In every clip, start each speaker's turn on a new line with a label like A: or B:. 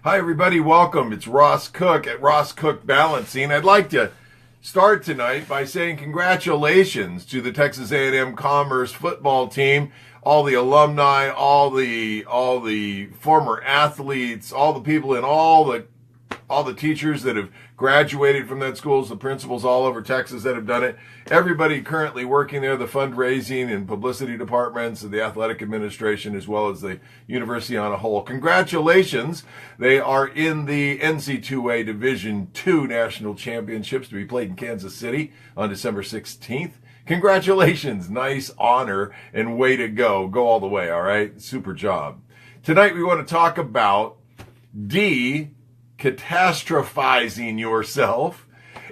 A: Hi, everybody. Welcome. It's Ross Cook at Ross Cook Balancing. I'd like to start tonight by saying congratulations to the Texas A&M Commerce football team, all the alumni, all the former athletes, all the people in all the teachers that have graduated from that schools, the principals all over Texas that have done it, everybody currently working there, the fundraising and publicity departments and the athletic administration, as well as the university on a whole. Congratulations. They are in the NC2A Division II National Championships to be played in Kansas City on December 16th. Congratulations. Nice honor and way to go. Go all the way, all right? Super job. Tonight we want to talk about De-catastrophizing yourself,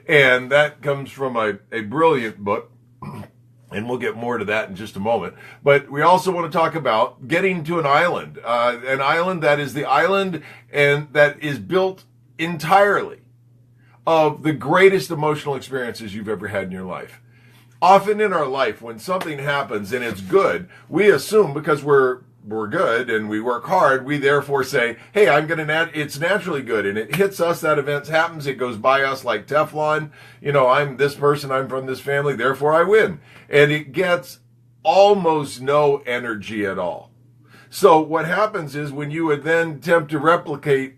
A: and that comes from a brilliant book, and we'll get more to that in just a moment. But we also want to talk about getting to an island that is the island and that is built entirely of the greatest emotional experiences you've ever had in your life. Often in our life, when something happens and it's good, we assume because we're good and we work hard, we therefore say, hey, it's naturally good, and it hits us, that event happens, it goes by us like Teflon. I'm this person, I'm from this family, therefore I win. And it gets almost no energy at all. So what happens is when you would then attempt to replicate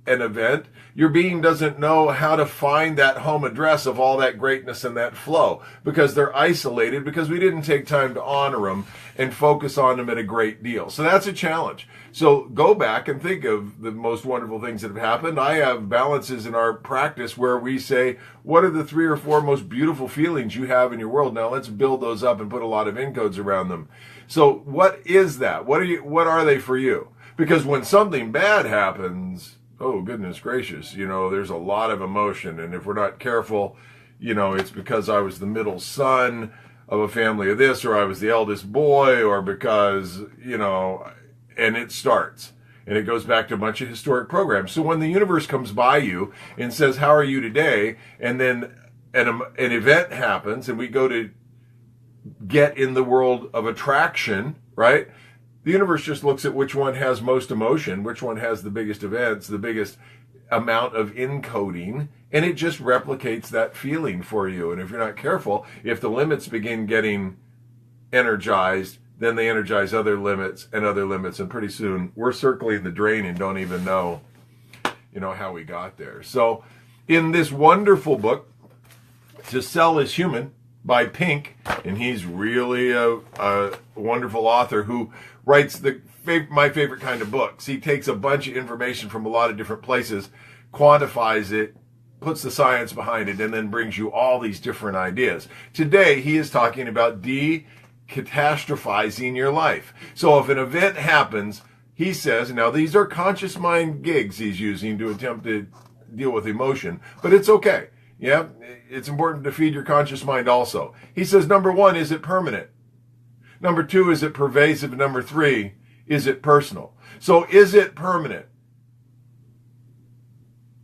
A: an event, your being doesn't know how to find that home address of all that greatness and that flow, because they're isolated, because we didn't take time to honor them and focus on them at a great deal. So that's a challenge. So go back and think of the most wonderful things that have happened. I have balances in our practice where we say, what are the 3 or 4 most beautiful feelings you have in your world? Now let's build those up and put a lot of encodes around them. So what is that? What are they for you? Because when something bad happens, oh, goodness gracious, there's a lot of emotion. And if we're not careful, it's because I was the middle son of a family of this, or I was the eldest boy, or because, and it starts. And it goes back to a bunch of historic programs. So when the universe comes by you and says, how are you today? And then an event happens and we go to get in the world of attraction, right? The universe just looks at which one has most emotion, which one has the biggest events, the biggest amount of encoding, and it just replicates that feeling for you. And if you're not careful, if the limits begin getting energized, then they energize other limits, and pretty soon we're circling the drain and don't even know, how we got there. So in this wonderful book, To Sell is Human, by Pink, and he's really a wonderful author who writes my favorite kind of books. He takes a bunch of information from a lot of different places, quantifies it, puts the science behind it, and then brings you all these different ideas. Today, he is talking about de-catastrophizing your life. So if an event happens, he says, now these are conscious mind gigs he's using to attempt to deal with emotion, but it's okay. Yeah, it's important to feed your conscious mind also. He says, number 1, is it permanent? Number 2, is it pervasive? Number 3, is it personal? So is it permanent?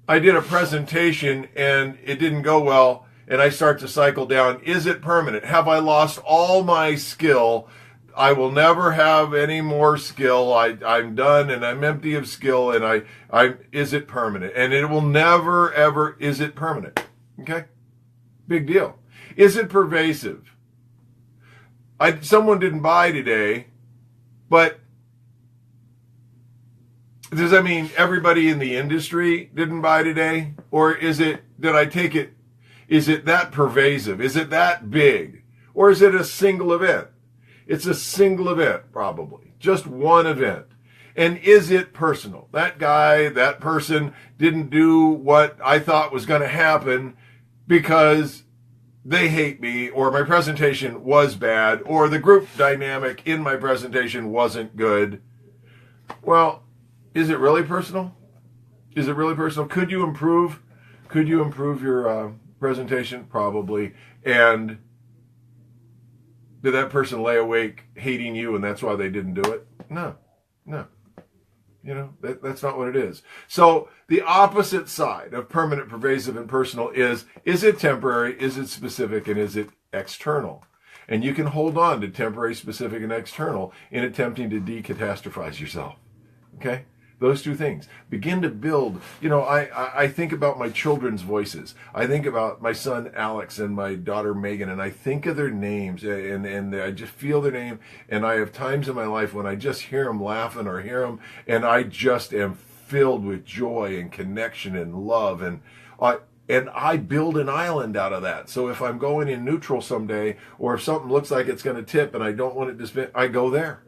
A: I did a presentation and it didn't go well and I start to cycle down. Is it permanent? Have I lost all my skill? I will never have any more skill. I'm done and I'm empty of skill, and is it permanent? And it will never, ever, is it permanent? Okay? Big deal. Is it pervasive? Someone didn't buy today, but does that mean everybody in the industry didn't buy today? Or is it that pervasive? Is it that big? Or is it a single event? It's a single event, probably. Just one event. And is it personal? That guy, that person didn't do what I thought was going to happen because they hate me, or my presentation was bad, or the group dynamic in my presentation wasn't good. Well, is it really personal? Is it really personal? Could you improve your presentation? Probably. And did that person lay awake hating you and that's why they didn't do it? No. That's not what it is. So the opposite side of permanent, pervasive, and personal is it temporary, is it specific, and is it external? And you can hold on to temporary, specific, and external in attempting to de-catastrophize yourself. Okay? Those two things. Begin to build. You know, I think about my children's voices. I think about my son Alex and my daughter Megan, and I think of their names, and I just feel their name. And I have times in my life when I just hear them laughing or hear them, and I just am filled with joy and connection and love. And I build an island out of that. So if I'm going in neutral someday, or if something looks like it's going to tip and I don't want it to spin, I go there.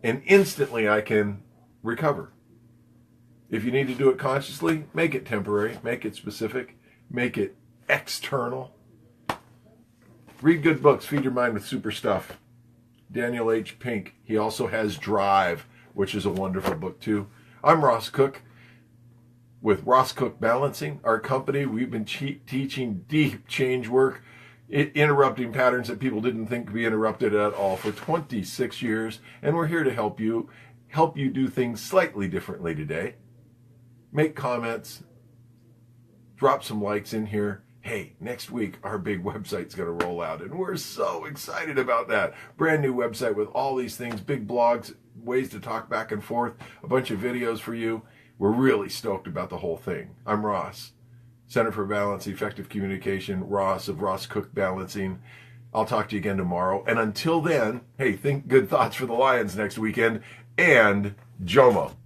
A: And instantly I can recover. If you need to do it consciously, make it temporary, make it specific, make it external. Read good books, feed your mind with super stuff. Daniel H. Pink, he also has Drive, which is a wonderful book too. I'm Ross Cook with Ross Cook Balancing. Our company, we've been teaching deep change work, interrupting patterns that people didn't think could be interrupted at all for 26 years. And we're here to help you do things slightly differently today. Make comments, drop some likes in here. Hey, next week our big website's going to roll out, and we're so excited about that. Brand new website with all these things, big blogs, ways to talk back and forth, a bunch of videos for you. We're really stoked about the whole thing. I'm Ross, Center for Balance, Effective Communication, Ross of Ross Cook Balancing. I'll talk to you again tomorrow. And until then, hey, think good thoughts for the Lions next weekend, and Jomo.